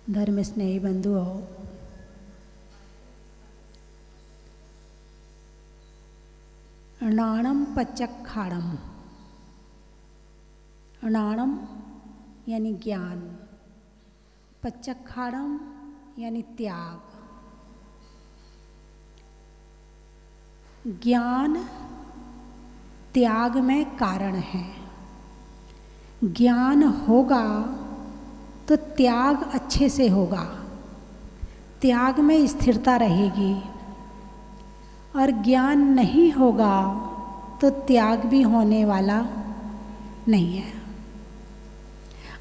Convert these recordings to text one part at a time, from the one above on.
धर्म स्नेही बंधुओं, अनाणम पचक्खाड़म। अनाणम यानी ज्ञान, पचक्खाड़म यानी त्याग। ज्ञान त्याग में कारण है। ज्ञान होगा तो त्याग अच्छे से होगा, त्याग में स्थिरता रहेगी। और ज्ञान नहीं होगा तो त्याग भी होने वाला नहीं है।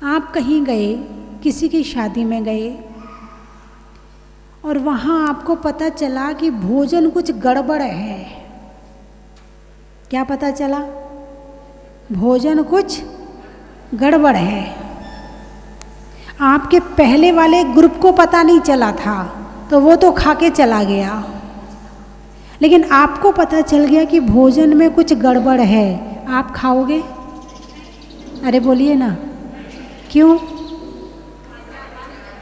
आप कहीं गए, किसी की शादी में गए और वहाँ आपको पता चला कि भोजन कुछ गड़बड़ है। क्या पता चला? भोजन कुछ गड़बड़ है। आपके पहले वाले ग्रुप को पता नहीं चला था तो वो तो खा के चला गया, लेकिन आपको पता चल गया कि भोजन में कुछ गड़बड़ है। आप खाओगे? अरे बोलिए ना, क्यों?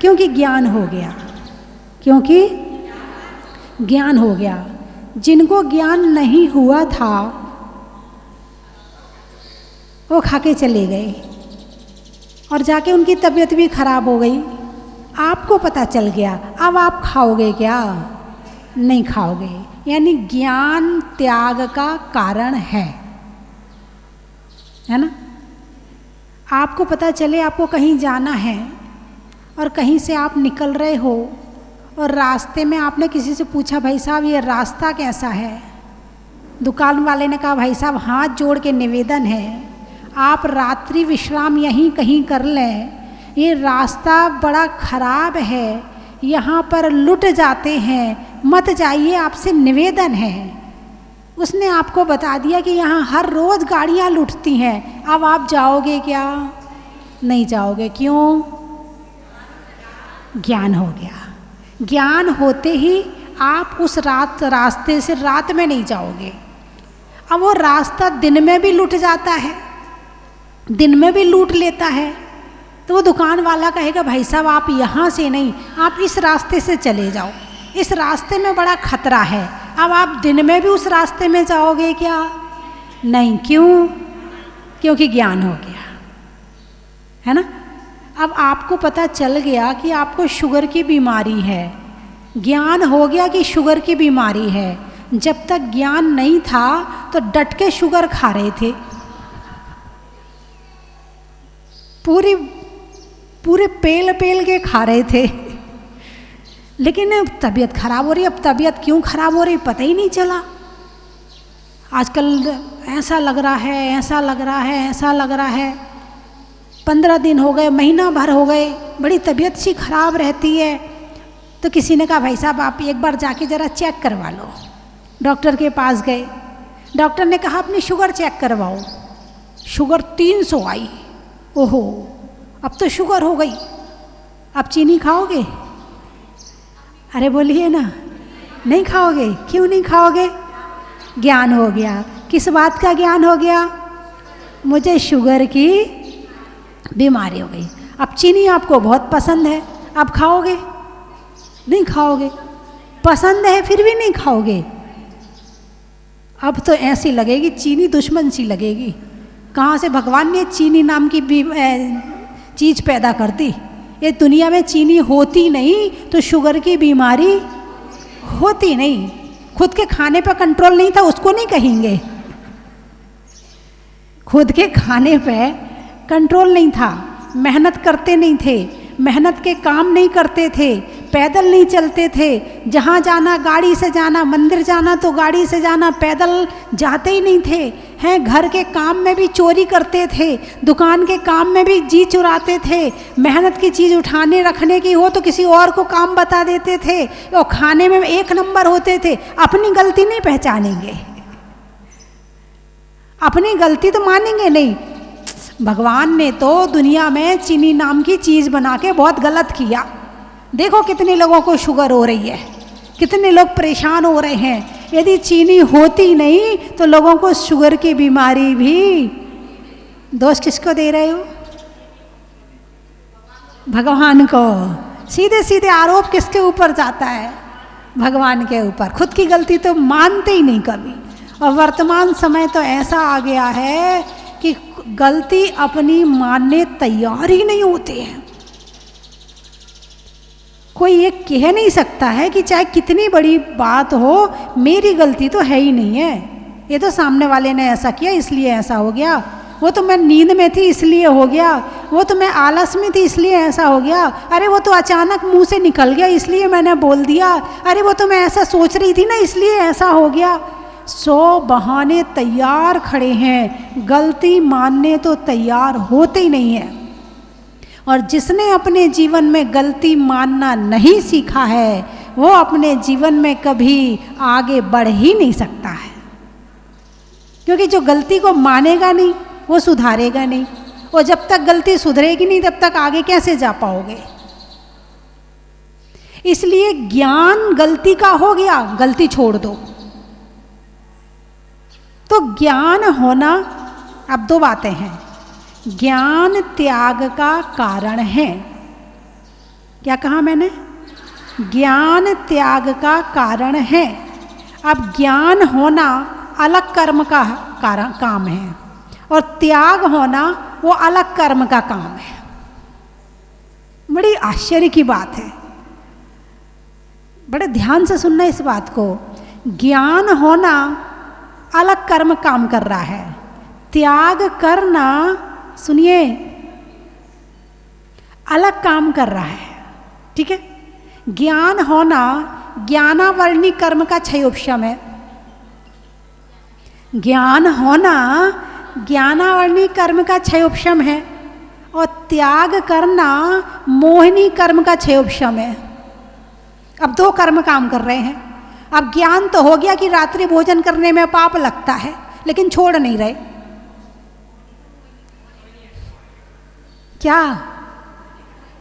क्योंकि ज्ञान हो गया। क्योंकि ज्ञान हो गया। जिनको ज्ञान नहीं हुआ था वो खा के चले गए और जाके उनकी तबीयत भी खराब हो गई। आपको पता चल गया, अब आप खाओगे क्या? नहीं खाओगे। यानी ज्ञान त्याग का कारण है ना? आपको पता चले आपको कहीं जाना है और कहीं से आप निकल रहे हो और रास्ते में आपने किसी से पूछा, भाई साहब ये रास्ता कैसा है? दुकान वाले ने कहा, भाई साहब हाथ जोड़ के निवेदन है आप रात्रि विश्राम यहीं कहीं कर लें, ये रास्ता बड़ा खराब है, यहाँ पर लुट जाते हैं, मत जाइए, आपसे निवेदन है। उसने आपको बता दिया कि यहाँ हर रोज़ गाड़ियाँ लुटती हैं। अब आप जाओगे क्या? नहीं जाओगे। क्यों? ज्ञान हो गया। ज्ञान होते ही आप उस रास्ते से रात में नहीं जाओगे। अब वो रास्ता दिन में भी लुट जाता है, दिन में भी लूट लेता है, तो वो दुकान वाला कहेगा, भाई साहब आप यहाँ से नहीं, आप इस रास्ते से चले जाओ, इस रास्ते में बड़ा खतरा है। अब आप दिन में भी उस रास्ते में जाओगे क्या? नहीं। क्यों? क्योंकि ज्ञान हो गया, है ना? अब आपको पता चल गया कि आपको शुगर की बीमारी है। ज्ञान हो गया कि शुगर की बीमारी है। जब तक ज्ञान नहीं था तो डट के शुगर खा रहे थे, पूरे पेल के खा रहे थे, लेकिन तबीयत खराब हो रही। अब तबीयत क्यों खराब हो रही पता ही नहीं चला। आजकल ऐसा लग रहा है, ऐसा लग रहा है, ऐसा लग रहा है। 15 दिन हो गए, महीना भर हो गए, बड़ी तबीयत सी खराब रहती है। तो किसी ने कहा, भाई साहब आप एक बार जाके ज़रा चेक करवा लो। डॉक्टर के पास गए, डॉक्टर ने कहा अपनी शुगर चेक करवाओ। शुगर 300 आई। ओहो, अब तो शुगर हो गई। अब चीनी खाओगे? अरे बोलिए ना, नहीं खाओगे। क्यों नहीं खाओगे? ज्ञान हो गया। किस बात का ज्ञान हो गया? मुझे शुगर की बीमारी हो गई। अब चीनी आपको बहुत पसंद है, अब खाओगे? नहीं खाओगे। पसंद है फिर भी नहीं खाओगे। अब तो ऐसी लगेगी, चीनी दुश्मन सी लगेगी। कहाँ से भगवान ने चीनी नाम की चीज़ पैदा कर दी? ये दुनिया में चीनी होती नहीं तो शुगर की बीमारी होती नहीं। खुद के खाने पर कंट्रोल नहीं था उसको नहीं कहेंगे। खुद के खाने पे कंट्रोल नहीं था, मेहनत करते नहीं थे, मेहनत के काम नहीं करते थे, पैदल नहीं चलते थे। जहाँ जाना गाड़ी से जाना, मंदिर जाना तो गाड़ी से जाना, पैदल जाते ही नहीं थे। हैं, घर के काम में भी चोरी करते थे, दुकान के काम में भी जी चुराते थे। मेहनत की चीज़ उठाने रखने की हो तो किसी और को काम बता देते थे, और खाने में 1 नंबर होते थे। अपनी गलती नहीं पहचानेंगे, अपनी गलती तो मानेंगे नहीं। भगवान ने तो दुनिया में चीनी नाम की चीज़ बना के बहुत गलत किया। देखो कितने लोगों को शुगर हो रही है, कितने लोग परेशान हो रहे हैं। यदि चीनी होती नहीं तो लोगों को शुगर की बीमारी भी। दोष किसको दे रहे हो? भगवान को। सीधे सीधे आरोप किसके ऊपर जाता है? भगवान के ऊपर। खुद की गलती तो मानते ही नहीं कभी। और वर्तमान समय तो ऐसा आ गया है कि गलती अपनी मानने तैयार ही नहीं होते हैं। कोई ये कह नहीं सकता है कि चाहे कितनी बड़ी बात हो, मेरी गलती तो है ही नहीं है, ये तो सामने वाले ने ऐसा किया इसलिए ऐसा हो गया, वो तो मैं नींद में थी इसलिए हो गया, वो तो मैं आलस में थी इसलिए ऐसा हो गया, अरे वो तो अचानक मुंह से निकल गया इसलिए मैंने बोल दिया, अरे वो तो मैं ऐसा सोच रही थी ना इसलिए ऐसा हो गया। 100 बहाने तैयार खड़े हैं, गलती मानने तो तैयार होते ही नहीं है। और जिसने अपने जीवन में गलती मानना नहीं सीखा है, वो अपने जीवन में कभी आगे बढ़ ही नहीं सकता है। क्योंकि जो गलती को मानेगा नहीं, वो सुधारेगा नहीं, और जब तक गलती सुधरेगी नहीं तब तक आगे कैसे जा पाओगे। इसलिए ज्ञान गलती का हो गया, गलती छोड़ दो। तो ज्ञान होना, अब 2 बातें हैं। ज्ञान त्याग का कारण है। क्या कहा मैंने? ज्ञान त्याग का कारण है। अब ज्ञान होना अलग कर्म का काम है, और त्याग होना वो अलग कर्म का काम है। बड़ी आश्चर्य की बात है, बड़े ध्यान से सुनना इस बात को। ज्ञान होना अलग कर्म काम कर रहा है, त्याग करना, सुनिए, अलग काम कर रहा है। ठीक है? ज्ञान होना ज्ञानावर्णी कर्म का क्षयोपशम है। ज्ञान होना ज्ञानावर्णी कर्म का क्षयोपशम है, और त्याग करना मोहिनी कर्म का क्षयोपशम है। अब 2 कर्म काम कर रहे हैं। अब ज्ञान तो हो गया कि रात्रि भोजन करने में पाप लगता है, लेकिन छोड़ नहीं रहे। क्या?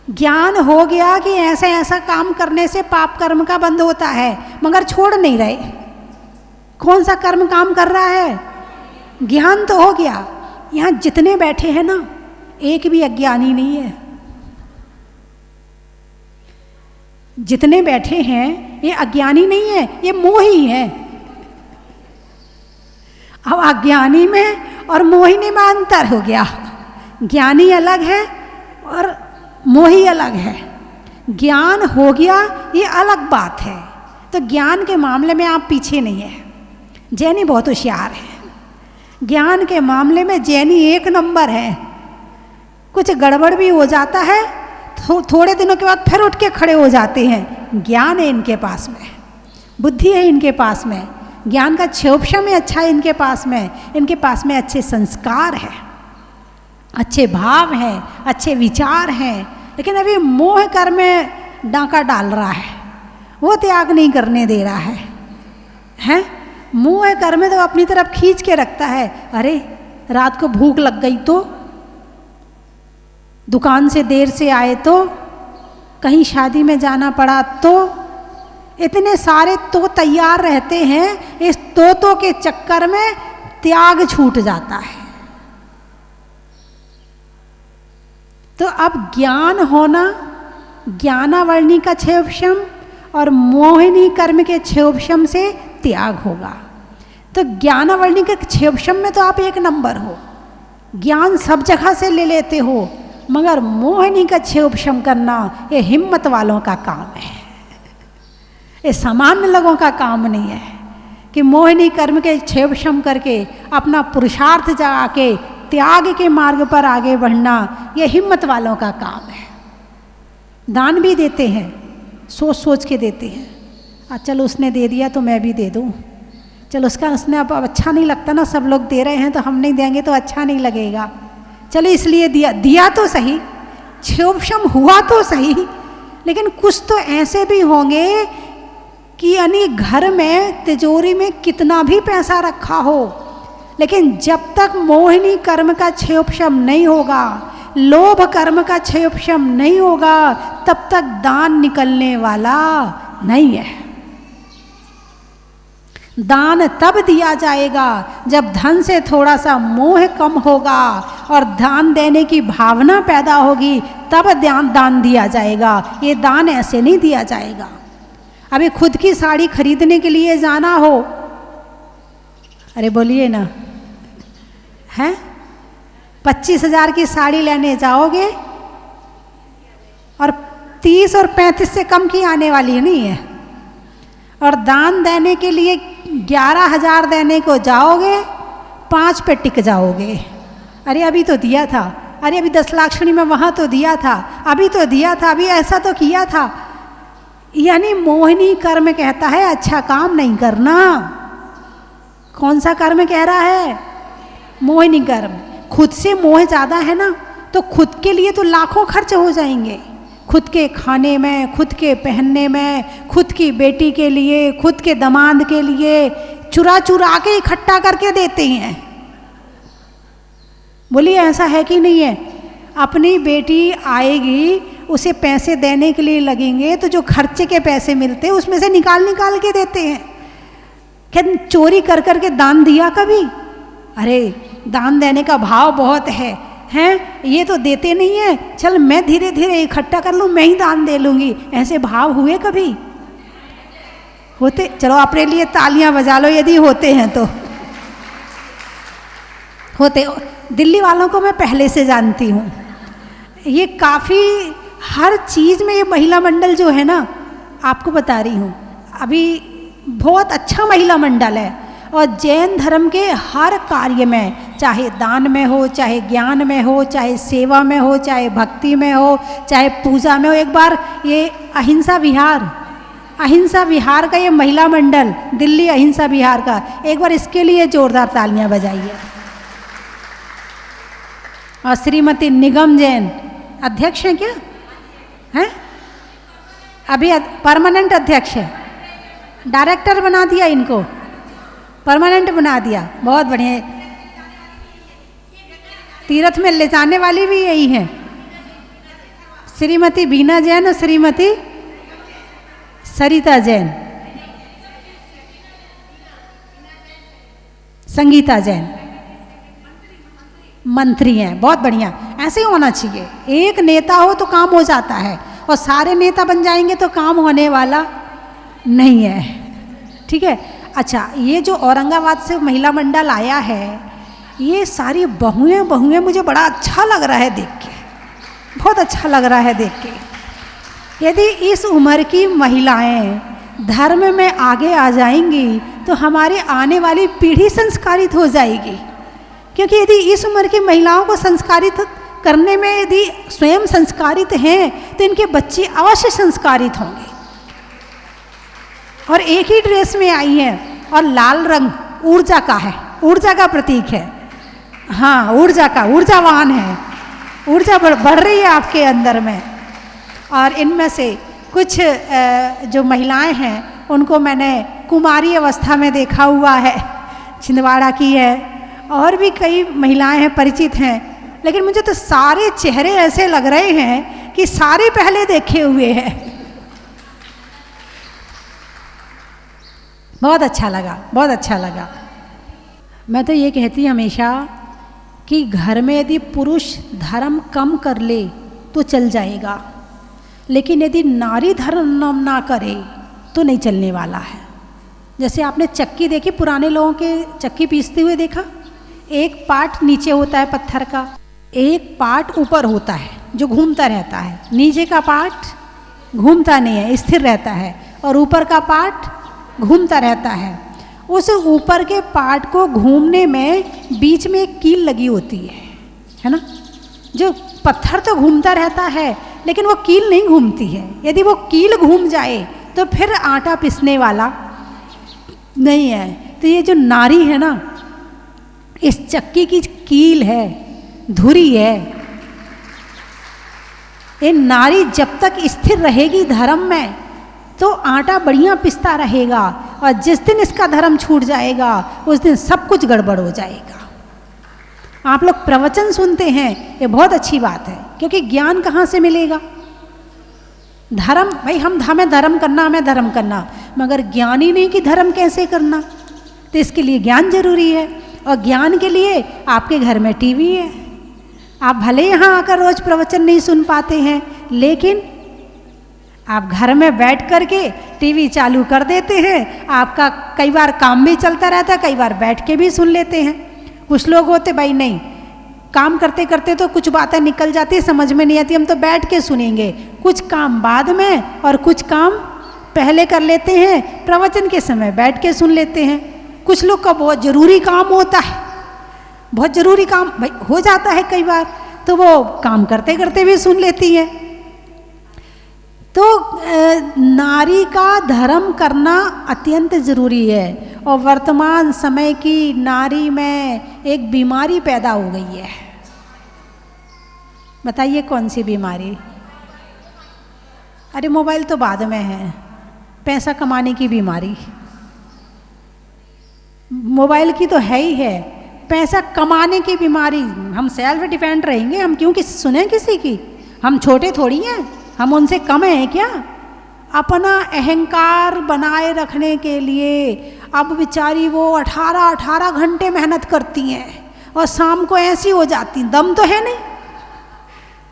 ज्ञान हो गया कि ऐसा ऐसा काम करने से पाप कर्म का बंद होता है, मगर छोड़ नहीं रहे। कौन सा कर्म काम कर रहा है? ज्ञान तो हो गया। यहाँ जितने बैठे हैं ना, एक भी अज्ञानी नहीं है। जितने बैठे हैं ये अज्ञानी नहीं है, ये मोही है। अब अज्ञानी में और मोहिनी में अंतर हो गया। ज्ञानी अलग है और मोही अलग है। ज्ञान हो गया ये अलग बात है। तो ज्ञान के मामले में आप पीछे नहीं है। जैनी बहुत होशियार है। ज्ञान के मामले में जैनी 1 नंबर है। कुछ गड़बड़ भी हो जाता है, थोड़े दिनों के बाद फिर उठ के खड़े हो जाते हैं। ज्ञान है इनके पास में, बुद्धि है इनके पास में, ज्ञान का क्षयोपशम है अच्छा है इनके पास में। इनके पास में अच्छे संस्कार है, अच्छे भाव हैं, अच्छे विचार हैं, लेकिन अभी मोह कर में डांका डाल रहा है, वो त्याग नहीं करने दे रहा है। हैं? मोह कर में तो अपनी तरफ खींच के रखता है। अरे रात को भूख लग गई तो, दुकान से देर से आए तो, कहीं शादी में जाना पड़ा तो, इतने सारे तो तैयार रहते हैं। इस तो के चक्कर में त्याग छूट जाता है। तो अब ज्ञान होना ज्ञानावर्णी का क्षयोपशम और मोहिनी कर्म के क्षयोपशम से त्याग होगा। तो ज्ञानावर्णी के क्षयोपशम में तो आप 1 नंबर हो, ज्ञान सब जगह से ले लेते हो, मगर मोहिनी का क्षयोपशम करना ये हिम्मत वालों का काम है। ये सामान्य लोगों का काम नहीं है कि मोहिनी कर्म के क्षयोपशम करके अपना पुरुषार्थ जगा के त्याग के मार्ग पर आगे बढ़ना, ये हिम्मत वालों का काम है। दान भी देते हैं, सोच सोच के देते हैं। चलो उसने दे दिया तो मैं भी दे दूँ, चलो उसने अब अच्छा नहीं लगता ना, सब लोग दे रहे हैं तो हम नहीं देंगे तो अच्छा नहीं लगेगा, चलो इसलिए दिया तो सही, क्षयोपशम हुआ तो सही। लेकिन कुछ तो ऐसे भी होंगे कि यानी घर में तिजोरी में कितना भी पैसा रखा हो, लेकिन जब तक मोहिनी कर्म का क्षयोपशम नहीं होगा, लोभ कर्म का क्षयोपशम नहीं होगा, तब तक दान निकलने वाला नहीं है। दान तब दिया जाएगा जब धन से थोड़ा सा मोह कम होगा और दान देने की भावना पैदा होगी, तब दान दिया जाएगा। ये दान ऐसे नहीं दिया जाएगा। अभी खुद की साड़ी खरीदने के लिए जाना हो, अरे बोलिए ना, हैं 25,000 की साड़ी लेने जाओगे और 30 और 35 से कम की आने वाली नहीं है, और दान देने के लिए 11,000 देने को जाओगे 5 पे टिक जाओगे। अरे अभी तो दिया था, अरे अभी 10 लाख श्रेणी में वहाँ तो दिया था, अभी तो दिया था, अभी ऐसा तो किया था। यानी मोहिनी कर्म कहता है अच्छा काम नहीं करना। कौन सा कर्म कह रहा है? मोहिनी कर्म। खुद से मोह ज़्यादा है ना, तो खुद के लिए तो लाखों खर्च हो जाएंगे, खुद के खाने में, खुद के पहनने में, खुद की बेटी के लिए, खुद के दामाद के लिए चुरा चुरा के इकट्ठा करके देते हैं। बोलिए ऐसा है कि नहीं है? अपनी बेटी आएगी, उसे पैसे देने के लिए लगेंगे तो जो खर्चे के पैसे मिलते हैं उसमें से निकाल निकाल के देते हैं। क्या चोरी कर कर के दान दिया कभी? अरे दान देने का भाव बहुत है, हैं ये तो देते नहीं है, चल मैं धीरे धीरे इकट्ठा कर लूँ, मैं ही दान दे लूँगी, ऐसे भाव हुए कभी? होते? चलो अपने लिए तालियां बजा लो यदि होते हैं तो। होते। दिल्ली वालों को मैं पहले से जानती हूँ, ये काफ़ी हर चीज़ में ये महिला मंडल जो है ना, आपको बता रही हूँ, अभी बहुत अच्छा महिला मंडल है। और जैन धर्म के हर कार्य में, चाहे दान में हो, चाहे ज्ञान में हो, चाहे सेवा में हो, चाहे भक्ति में हो, चाहे पूजा में हो। एक बार ये अहिंसा विहार का ये महिला मंडल, दिल्ली अहिंसा विहार का, एक बार इसके लिए जोरदार तालियां बजाइए। और श्रीमती निगम जैन अध्यक्ष हैं क्या? हैं? अभी परमानेंट अध्यक्ष है, डायरेक्टर बना दिया इनको, परमानेंट बना दिया, बहुत बढ़िया। तीर्थ में ले जाने वाली भी यही हैं, श्रीमती बीना जैन और श्रीमती सरिता जैन, संगीता जैन मंत्री हैं। बहुत बढ़िया, ऐसे ही होना चाहिए। एक नेता हो तो काम हो जाता है, और सारे नेता बन जाएंगे तो काम होने वाला नहीं है। ठीक है। अच्छा, ये जो औरंगाबाद से महिला मंडल आया है, ये सारी बहुएं मुझे बड़ा अच्छा लग रहा है देख के, बहुत अच्छा लग रहा है देख के। यदि इस उम्र की महिलाएं धर्म में आगे आ जाएंगी तो हमारी आने वाली पीढ़ी संस्कारित हो जाएगी। क्योंकि यदि इस उम्र की महिलाओं को संस्कारित करने में यदि स्वयं संस्कारित हैं तो इनके बच्चे अवश्य संस्कारित होंगे। और एक ही ड्रेस में आई है, और लाल रंग ऊर्जा का है, ऊर्जा का प्रतीक है। हाँ, ऊर्जा का, ऊर्जावान है, ऊर्जा बढ़ रही है आपके अंदर में। और इनमें से कुछ जो महिलाएं हैं उनको मैंने कुमारी अवस्था में देखा हुआ है, छिंदवाड़ा की है, और भी कई महिलाएं हैं परिचित हैं, लेकिन मुझे तो सारे चेहरे ऐसे लग रहे हैं कि सारे पहले देखे हुए हैं। बहुत अच्छा लगा, बहुत अच्छा लगा। मैं तो ये कहती हमेशा कि घर में यदि पुरुष धर्म कम कर ले तो चल जाएगा, लेकिन यदि नारी धर्म ना करे तो नहीं चलने वाला है। जैसे आपने चक्की देखी, पुराने लोगों के चक्की पीसते हुए देखा, एक पार्ट नीचे होता है पत्थर का, एक पार्ट ऊपर होता है जो घूमता रहता है। नीचे का पार्ट घूमता नहीं है, स्थिर रहता है, और ऊपर का पार्ट घूमता रहता है। उस ऊपर के पार्ट को घूमने में बीच में एक कील लगी होती है ना। जो पत्थर तो घूमता रहता है लेकिन वो कील नहीं घूमती है। यदि वो कील घूम जाए तो फिर आटा पिसने वाला नहीं है। तो ये जो नारी है ना, इस चक्की की कील है, धुरी है। ये नारी जब तक स्थिर रहेगी धर्म में तो आटा बढ़िया पिसता रहेगा, और जिस दिन इसका धर्म छूट जाएगा उस दिन सब कुछ गड़बड़ हो जाएगा। आप लोग प्रवचन सुनते हैं, ये बहुत अच्छी बात है, क्योंकि ज्ञान कहाँ से मिलेगा? धर्म, भाई हमें धर्म करना, हमें धर्म करना, मगर ज्ञान ही नहीं कि धर्म कैसे करना। तो इसके लिए ज्ञान जरूरी है, और ज्ञान के लिए आपके घर में टीवी है। आप भले यहाँ आकर रोज प्रवचन नहीं सुन पाते हैं, लेकिन आप घर में बैठ कर के टीवी चालू कर देते हैं, आपका कई बार काम भी चलता रहता है, कई बार बैठ के भी सुन लेते हैं। कुछ लोग होते भाई नहीं, काम करते करते तो कुछ बातें निकल जाती है, समझ में नहीं आती, हम तो बैठ के सुनेंगे। कुछ काम बाद में और कुछ काम पहले कर लेते हैं, प्रवचन के समय बैठ के सुन लेते हैं। कुछ लोग का बहुत ज़रूरी काम होता है, बहुत ज़रूरी काम भाई हो जाता है कई बार, तो वो काम करते करते भी सुन लेती है। तो नारी का धर्म करना अत्यंत ज़रूरी है। और वर्तमान समय की नारी में एक बीमारी पैदा हो गई है। बताइए कौन सी बीमारी? अरे मोबाइल तो बाद में है, पैसा कमाने की बीमारी। मोबाइल की तो है ही है, पैसा कमाने की बीमारी। हम सेल्फ डिपेंड रहेंगे, हम क्यों सुने किसी की? हम छोटे थोड़ी हैं, हम उनसे कम हैं क्या? अपना अहंकार बनाए रखने के लिए अब बेचारी वो 18 घंटे मेहनत करती हैं और शाम को ऐसी हो जाती, दम तो है नहीं,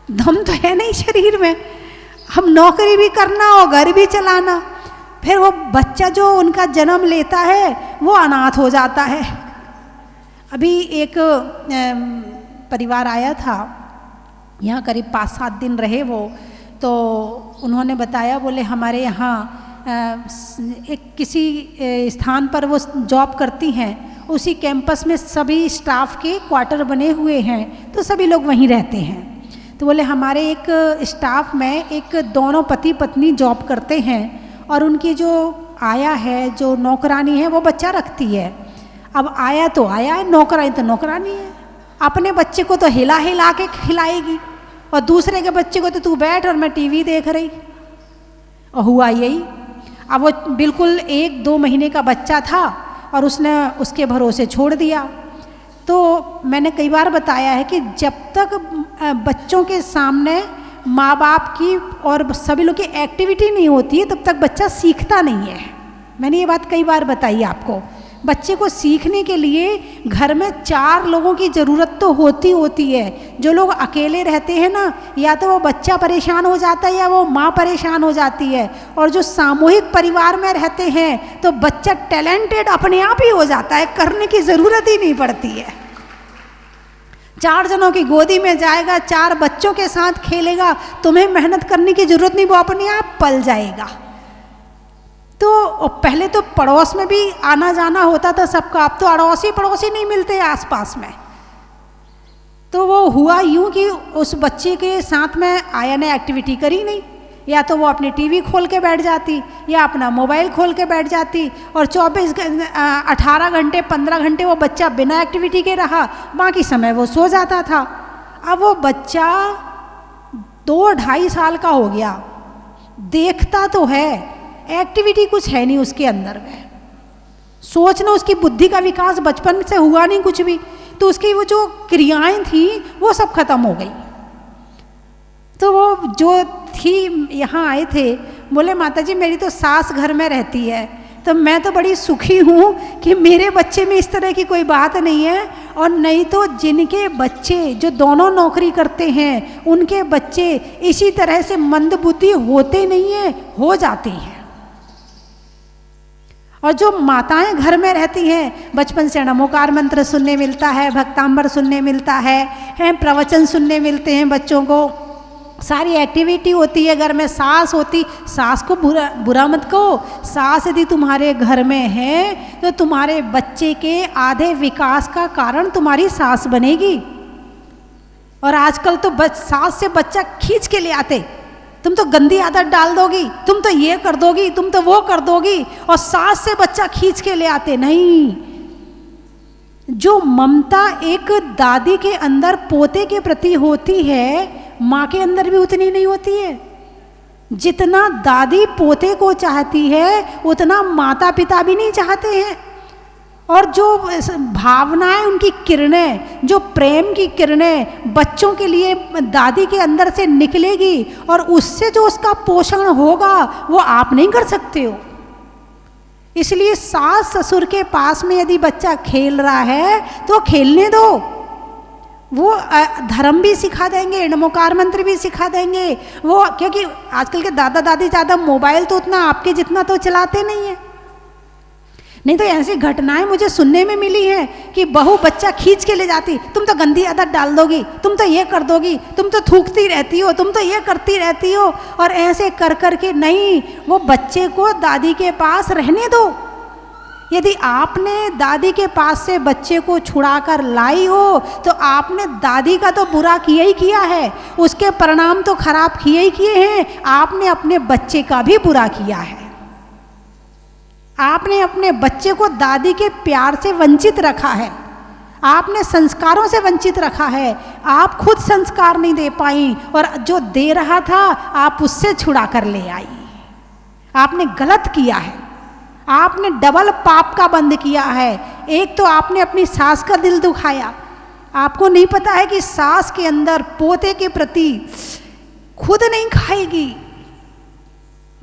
दम तो है नहीं शरीर में। हम नौकरी भी करना और घर भी चलाना, फिर वो बच्चा जो उनका जन्म लेता है वो अनाथ हो जाता है। अभी एक परिवार आया था यहाँ, करीब 5-7 दिन रहे वो, तो उन्होंने बताया, बोले हमारे यहाँ एक किसी स्थान पर वो जॉब करती हैं, उसी कैंपस में सभी स्टाफ के क्वार्टर बने हुए हैं, तो सभी लोग वहीं रहते हैं। तो बोले हमारे एक स्टाफ में एक दोनों पति पत्नी जॉब करते हैं, और उनकी जो आया है, जो नौकरानी है, वो बच्चा रखती है। अब आया तो आया है, नौकरानी तो नौकरानी है। अपने बच्चे को तो हिला हिला के खिलाएगी, और दूसरे के बच्चे को तो तू बैठ और मैं टीवी देख रही। और हुआ यही, अब वो बिल्कुल 1-2 महीने का बच्चा था और उसने उसके भरोसे छोड़ दिया। तो मैंने कई बार बताया है कि जब तक बच्चों के सामने माँ बाप की और सभी लोग की एक्टिविटी नहीं होती है, तब तक बच्चा सीखता नहीं है। मैंने ये बात कई बार बताई आपको। बच्चे को सीखने के लिए घर में 4 लोगों की ज़रूरत तो होती है। जो लोग अकेले रहते हैं ना, या तो वो बच्चा परेशान हो जाता है या वो माँ परेशान हो जाती है। और जो सामूहिक परिवार में रहते हैं तो बच्चा टैलेंटेड अपने आप ही हो जाता है, करने की ज़रूरत ही नहीं पड़ती है। 4 जनों की गोदी में जाएगा, 4 बच्चों के साथ खेलेगा, तुम्हें मेहनत करने की ज़रूरत नहीं, वो अपने आप पल जाएगा। तो पहले तो पड़ोस में भी आना जाना होता था सबका, अब तो पड़ोसी नहीं मिलते आसपास में। तो वो हुआ यूं कि उस बच्चे के साथ में आया ने एक्टिविटी करी नहीं, या तो वो अपनी टीवी खोल के बैठ जाती या अपना मोबाइल खोल के बैठ जाती, और 18 घंटे 15 घंटे वो बच्चा बिना एक्टिविटी के रहा, बाकी समय वो सो जाता था। अब वो बच्चा 2-2.5 साल का हो गया, देखता तो है, एक्टिविटी कुछ है नहीं उसके अंदर में। सोचना, उसकी बुद्धि का विकास बचपन से हुआ नहीं कुछ भी, तो उसकी वो जो क्रियाएं थी वो सब खत्म हो गई। तो वो जो थी, यहाँ आए थे, बोले माताजी मेरी तो सास घर में रहती है, तो मैं तो बड़ी सुखी हूँ कि मेरे बच्चे में इस तरह की कोई बात नहीं है। और नहीं तो जिनके बच्चे जो दोनों नौकरी करते हैं, उनके बच्चे इसी तरह से मंदबुद्धि होते नहीं है, हो जाते हैं। और जो माताएं घर में रहती हैं, बचपन से नमोकार मंत्र सुनने मिलता है, भक्तांबर सुनने मिलता है, प्रवचन सुनने मिलते हैं बच्चों को, सारी एक्टिविटी होती है घर में। सास होती, सास को बुरा मत कहो, सास यदि तुम्हारे घर में है तो तुम्हारे बच्चे के आधे विकास का कारण तुम्हारी सास बनेगी। और आजकल तो सास से बच्चा खींच के ले आते, तुम तो गंदी आदत डाल दोगी, तुम तो ये कर दोगी, तुम तो वो कर दोगी, और सास से बच्चा खींच के ले आते। नहीं, जो ममता एक दादी के अंदर पोते के प्रति होती है, माँ के अंदर भी उतनी नहीं होती है। जितना दादी पोते को चाहती है, उतना माता पिता भी नहीं चाहते हैं। और जो भावनाएं, उनकी किरणें, जो प्रेम की किरणें बच्चों के लिए दादी के अंदर से निकलेगी, और उससे जो उसका पोषण होगा वो आप नहीं कर सकते हो। इसलिए सास ससुर के पास में यदि बच्चा खेल रहा है तो खेलने दो, वो धर्म भी सिखा देंगे, नमोकार मंत्र भी सिखा देंगे वो, क्योंकि आजकल के दादा दादी ज़्यादा मोबाइल तो उतना आपके जितना तो चलाते नहीं है। नहीं तो ऐसी घटनाएं मुझे सुनने में मिली हैं कि बहू बच्चा खींच के ले जाती, तुम तो गंदी आदत डाल दोगी, तुम तो ये कर दोगी, तुम तो थूकती रहती हो, तुम तो ये करती रहती हो, और ऐसे कर कर के नहीं, वो बच्चे को दादी के पास रहने दो। यदि आपने दादी के पास से बच्चे को छुड़ा कर लाई हो तो आपने दादी का तो बुरा किया ही किया है, उसके परिणाम तो खराब किए ही किए हैं, आपने अपने बच्चे का भी बुरा किया है। आपने अपने बच्चे को दादी के प्यार से वंचित रखा है, आपने संस्कारों से वंचित रखा है, आप खुद संस्कार नहीं दे पाई और जो दे रहा था आप उससे छुड़ा कर ले आई। आपने गलत किया है, आपने डबल पाप का बंद किया है। एक तो आपने अपनी सास का दिल दुखाया, आपको नहीं पता है कि सास के अंदर पोते के प्रति खुद नहीं खाएगी।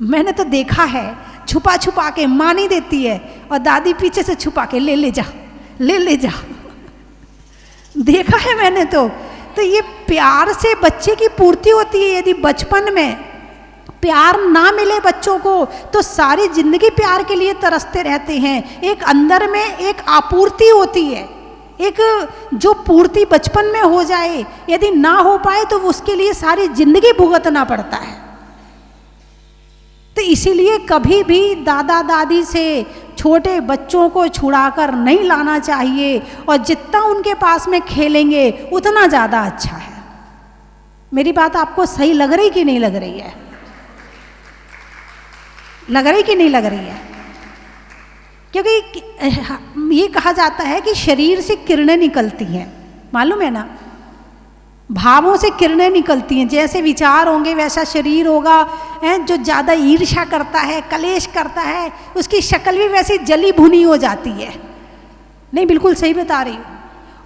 मैंने तो देखा है, छुपा छुपा के माँ नहीं देती है और दादी पीछे से छुपा के ले ले जा, ले ले जा। देखा है मैंने तो ये प्यार से बच्चे की पूर्ति होती है। यदि बचपन में प्यार ना मिले बच्चों को तो सारी जिंदगी प्यार के लिए तरसते रहते हैं। एक अंदर में एक आपूर्ति होती है, एक जो पूर्ति बचपन में हो जाए, यदि ना हो पाए तो उसके लिए सारी जिंदगी भुगतना पड़ता है। तो इसीलिए कभी भी दादा दादी से छोटे बच्चों को छुड़ाकर नहीं लाना चाहिए, और जितना उनके पास में खेलेंगे उतना ज़्यादा अच्छा है। मेरी बात आपको सही लग रही कि नहीं लग रही है? लग रही कि नहीं लग रही है? क्योंकि ये कहा जाता है कि शरीर से किरणें निकलती हैं, मालूम है ना? भावों से किरणें निकलती हैं, जैसे विचार होंगे वैसा शरीर होगा। जो ज़्यादा ईर्ष्या करता है, कलेश करता है, उसकी शक्ल भी वैसी जली भुनी हो जाती है। नहीं, बिल्कुल सही बता रही हूँ।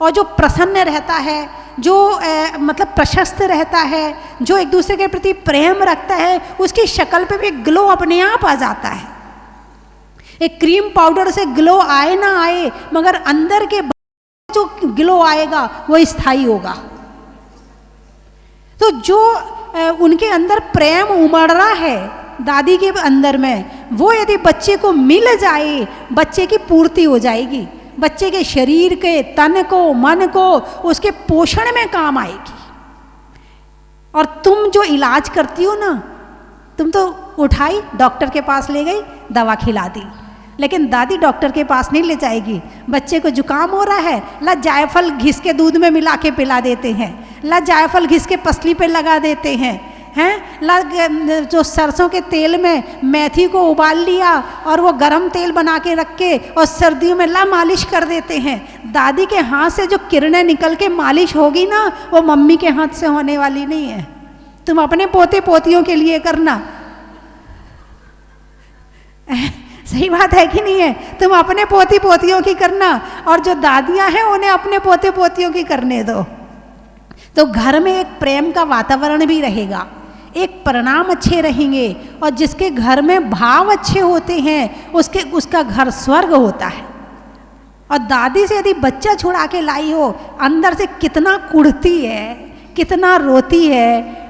और जो प्रसन्न रहता है, जो मतलब प्रशस्त रहता है, जो एक दूसरे के प्रति प्रेम रखता है, उसकी शक्ल पे भी ग्लो अपने आप आ जाता है। एक क्रीम पाउडर से ग्लो आए ना आए, मगर अंदर के जो ग्लो आएगा वो स्थायी होगा। तो जो उनके अंदर प्रेम उमड़ रहा है दादी के अंदर में, वो यदि बच्चे को मिल जाए, बच्चे की पूर्ति हो जाएगी, बच्चे के शरीर के, तन को, मन को, उसके पोषण में काम आएगी। और तुम जो इलाज करती हो ना, तुम तो उठाई डॉक्टर के पास ले गई, दवा खिला दी, लेकिन दादी डॉक्टर के पास नहीं ले जाएगी। बच्चे को जुकाम हो रहा है, ला जायफल घिस के दूध में मिला के पिला देते हैं, ला जायफल घिस के पसली पे लगा देते हैं, ला जो सरसों के तेल में मेथी को उबाल लिया और वो गरम तेल बना के रख के और सर्दियों में ला मालिश कर देते हैं। दादी के हाथ से जो किरणें निकल के मालिश होगी ना, वो मम्मी के हाथ से होने वाली नहीं है। तुम अपने पोते पोतियों के लिए करना। सही बात है कि नहीं है? तुम अपने पोती पोतियों की करना, और जो दादियां हैं उन्हें अपने पोते पोतियों की करने दो। तो घर में एक प्रेम का वातावरण भी रहेगा, एक परिणाम अच्छे रहेंगे, और जिसके घर में भाव अच्छे होते हैं उसका घर स्वर्ग होता है। और दादी से यदि बच्चा छुड़ा के लाई हो, अंदर से कितना कुढ़ती है, कितना रोती है,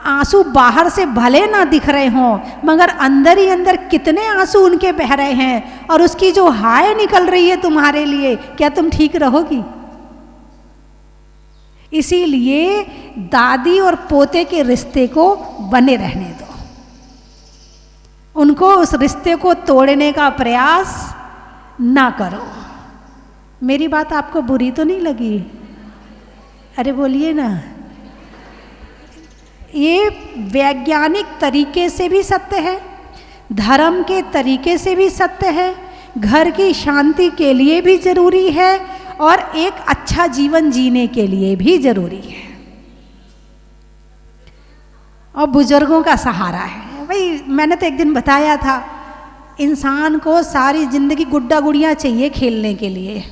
आंसू बाहर से भले ना दिख रहे हों, मगर अंदर ही अंदर कितने आंसू उनके बह रहे हैं, और उसकी जो हाय निकल रही है तुम्हारे लिए, क्या तुम ठीक रहोगी? इसीलिए दादी और पोते के रिश्ते को बने रहने दो, उनको उस रिश्ते को तोड़ने का प्रयास ना करो। मेरी बात आपको बुरी तो नहीं लगी? अरे बोलिए ना। ये वैज्ञानिक तरीके से भी सत्य है, धर्म के तरीके से भी सत्य है, घर की शांति के लिए भी जरूरी है, और एक अच्छा जीवन जीने के लिए भी जरूरी है। और बुजुर्गों का सहारा है। भाई मैंने तो एक दिन बताया था, इंसान को सारी जिंदगी गुड्डा गुड़ियाँ चाहिए खेलने के लिए,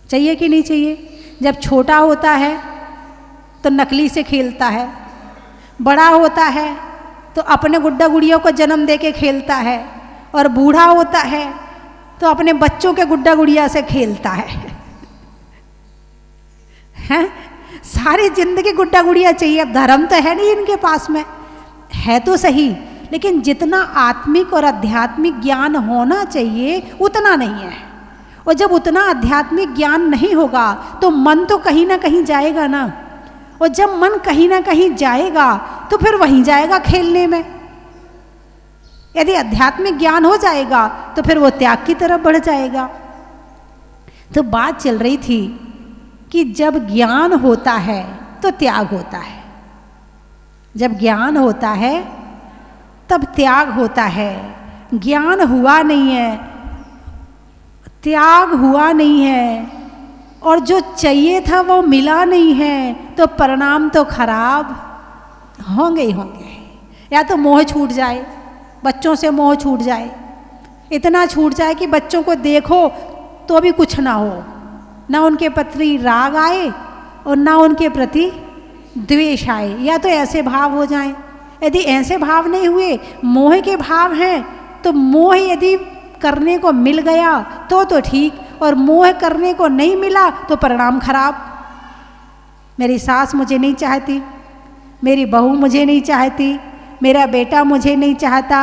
चाहिए कि नहीं चाहिए? जब छोटा होता है तो नकली से खेलता है, बड़ा होता है तो अपने गुड्डा गुड़ियों को जन्म दे के खेलता है, और बूढ़ा होता है तो अपने बच्चों के गुड्डा गुड़िया से खेलता है, हैं? सारी जिंदगी गुड्डा गुड़िया चाहिए। अब धर्म तो है नहीं इनके पास में, है तो सही, लेकिन जितना आत्मिक और आध्यात्मिक ज्ञान होना चाहिए उतना नहीं है। और जब उतना आध्यात्मिक ज्ञान नहीं होगा तो मन तो कहीं ना कहीं जाएगा ना, और जब मन कहीं ना कहीं जाएगा तो फिर वहीं जाएगा खेलने में। यदि आध्यात्मिक ज्ञान हो जाएगा तो फिर वो त्याग की तरफ बढ़ जाएगा। तो बात चल रही थी कि जब ज्ञान होता है तो त्याग होता है, जब ज्ञान होता है तब त्याग होता है। ज्ञान हुआ नहीं है, त्याग हुआ नहीं है, और जो चाहिए था वो मिला नहीं है, तो परिणाम तो खराब होंगे ही होंगे। या तो मोह छूट जाए, बच्चों से मोह छूट जाए, इतना छूट जाए कि बच्चों को देखो तो भी कुछ ना हो, ना उनके प्रति राग आए और ना उनके प्रति द्वेष आए, या तो ऐसे भाव हो जाएं। यदि ऐसे भाव नहीं हुए, मोह के भाव हैं, तो मोह यदि करने को मिल गया तो ठीक, और मोह करने को नहीं मिला तो परिणाम खराब। मेरी सास मुझे नहीं चाहती, मेरी बहू मुझे नहीं चाहती, मेरा बेटा मुझे नहीं चाहता,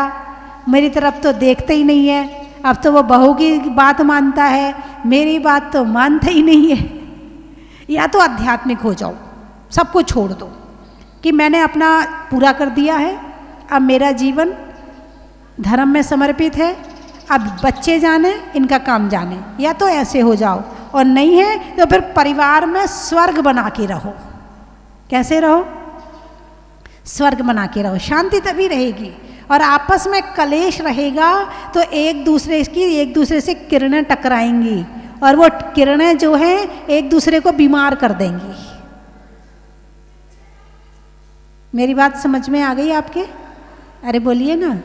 मेरी तरफ तो देखते ही नहीं है, अब तो वो बहू की बात मानता है, मेरी बात तो मानता ही नहीं है। या तो आध्यात्मिक हो जाओ, सब कुछ छोड़ दो कि मैंने अपना पूरा कर दिया है, अब मेरा जीवन धर्म में समर्पित है, अब बच्चे जाने इनका काम जाने। या तो ऐसे हो जाओ, और नहीं है तो फिर परिवार में स्वर्ग बना के रहो। कैसे रहो? स्वर्ग बना के रहो, शांति तभी रहेगी। और आपस में कलेश रहेगा तो एक दूसरे से किरणें टकराएंगी, और वो किरणें जो हैं एक दूसरे को बीमार कर देंगी। मेरी बात समझ में आ गई आपके? अरे बोलिए ना,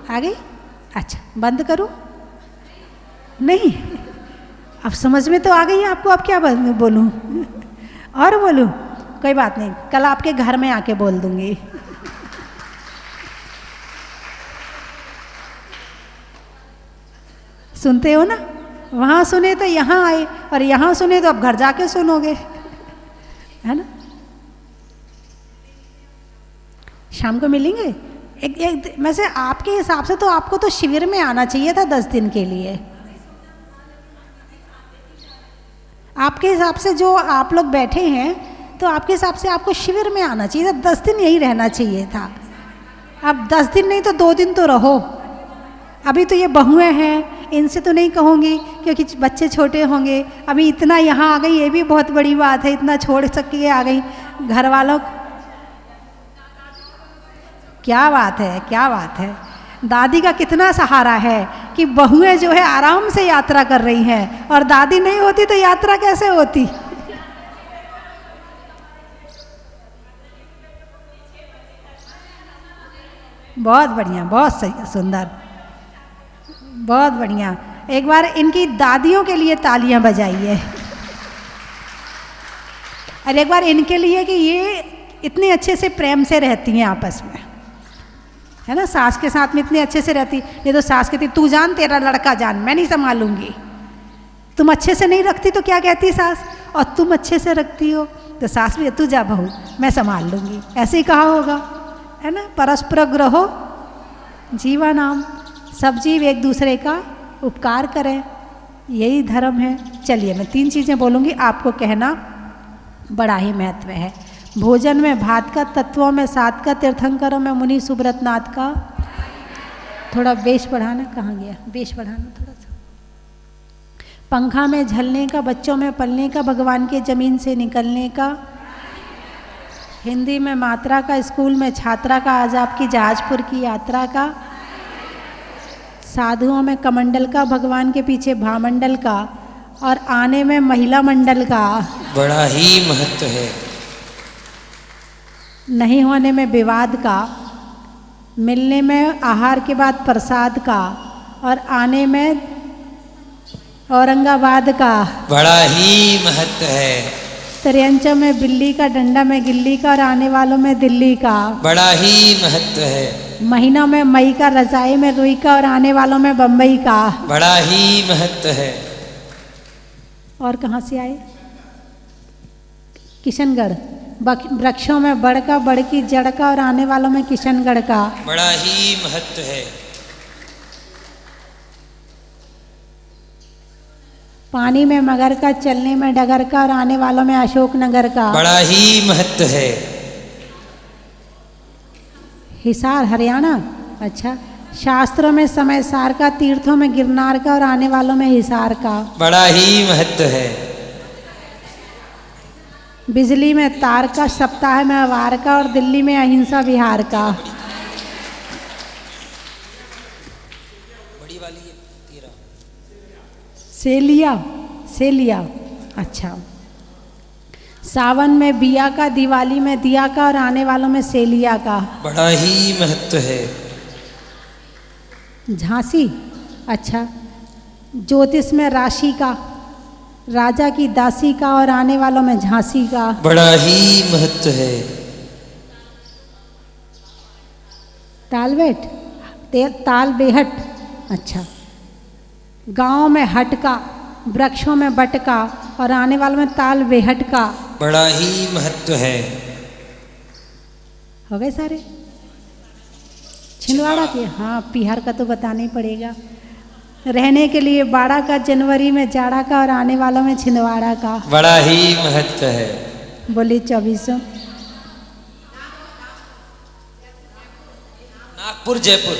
आ गई? अच्छा, बंद करूं? नहीं, अब समझ में तो आ गई आपको, अब क्या बोलूं? और बोलूं? कोई बात नहीं, कल आपके घर में आके बोल दूंगी। सुनते हो ना? वहां सुने तो यहाँ आए, और यहाँ सुने तो अब घर जाके सुनोगे, है ना? शाम को मिलेंगे। एक वैसे आपके हिसाब से तो आपको तो शिविर में आना चाहिए था 10 दिन के लिए। आपके हिसाब से जो आप लोग बैठे हैं, तो आपके हिसाब से आपको शिविर में आना चाहिए था, 10 दिन यहीं रहना चाहिए था। अब 10 दिन नहीं तो 2 दिन तो रहो। अभी तो ये बहुएं हैं, इनसे तो नहीं कहूँगी क्योंकि बच्चे छोटे होंगे। अभी इतना यहाँ आ गई, ये भी बहुत बड़ी बात है, इतना छोड़ सके आ गई घर वालों। क्या बात है, क्या बात है। दादी का कितना सहारा है कि बहुएं जो है आराम से यात्रा कर रही हैं, और दादी नहीं होती तो यात्रा कैसे होती? बहुत बढ़िया, बहुत सही, सुंदर, बहुत बढ़िया। एक बार इनकी दादियों के लिए तालियां बजाइए, और एक बार इनके लिए कि ये इतने अच्छे से प्रेम से रहती हैं आपस में, है ना? सास के साथ में इतने अच्छे से रहती। ये तो सास कहती तू जान, तेरा लड़का जान, मैं नहीं संभालूंगी। तुम अच्छे से नहीं रखती तो क्या कहती सास? और तुम अच्छे से रखती हो तो सास भी तू जा बहू, मैं संभाल लूँगी, ऐसे ही कहा होगा, है ना? परस्पर ग्रहो जीवानाम, सब जीव एक दूसरे का उपकार करें, यही धर्म है। चलिए मैं 3 चीज़ें बोलूँगी, आपको कहना बड़ा ही महत्व है। भोजन में भात का, तत्वों में सात का, तीर्थंकरों में मुनि सुब्रत नाथ का। थोड़ा बेश बढ़ाना, कहाँ गया बेश बढ़ाना थोड़ा सा। पंखा में झलने का, बच्चों में पलने का, भगवान के जमीन से निकलने का। हिंदी में मात्रा का, स्कूल में छात्रा का, आज आपकी जहाजपुर की यात्रा का। साधुओं में कमंडल का, भगवान के पीछे भामंडल का, और आने में महिला मंडल का। बड़ा ही महत्व है। नहीं होने में विवाद का, मिलने में आहार के बाद प्रसाद का, और आने में औरंगाबाद का। बड़ा ही महत्व है। त्रियंचों में बिल्ली का, डंडा में गिल्ली का, और आने वालों में दिल्ली का। बड़ा ही महत्व है। महीनों में मई का, रजाई में रुई का और आने वालों में बम्बई का। बड़ा ही महत्व है। और कहाँ से आए? किशनगढ़। वृक्षों में बड़ का, बड़ की जड़ का और आने वालों में किशनगढ़ का। बड़ा ही महत्व है। पानी में मगर का, चलने में डगर का और आने वालों में अशोकनगर का। बड़ा ही महत्व है। हिसार हरियाणा। अच्छा। शास्त्रों में समय सार का, तीर्थों में गिरनार का और आने वालों में हिसार का। बड़ा ही महत्व है। बिजली में तार का, सप्ताह में वार का और दिल्ली में अहिंसा विहार का। बड़ी वाली है 13। सेलिया, सेलिया। अच्छा। सावन में बिया का, दिवाली में दिया का और आने वालों में सेलिया का। बड़ा ही महत्व है। झांसी। अच्छा। ज्योतिष में राशि का, राजा की दासी का और आने वालों में झांसी का। बड़ा ही महत्व है। तालबेट, ताल बेहट। अच्छा। गांव में हट का, वृक्षों में बट का और आने वालों में ताल बेहट का। बड़ा ही महत्व है। हो गए सारे? छिंदवाड़ा के? हाँ, पिहर का तो बताना ही पड़ेगा। रहने के लिए बाड़ा का, जनवरी में जाड़ा का और आने वालों में छिंदवाड़ा का। बड़ा ही महत्व है। बोलिए 2400। नागपुर, जयपुर,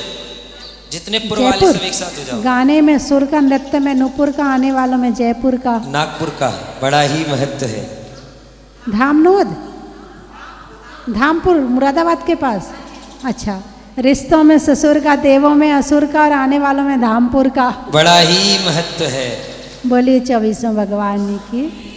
जितने पुर वाले सब एक साथ हो जाओ। गाने में सुर का, नृत्य में नूपुर का, आने वालों में जयपुर का। नागपुर का बड़ा ही महत्व है। धामनोद, धामपुर मुरादाबाद के पास। अच्छा। रिश्तों में ससुर का, देवों में असुर का और आने वालों में धामपुर का। बड़ा ही महत्व है। बोलिए 2400 भगवान की।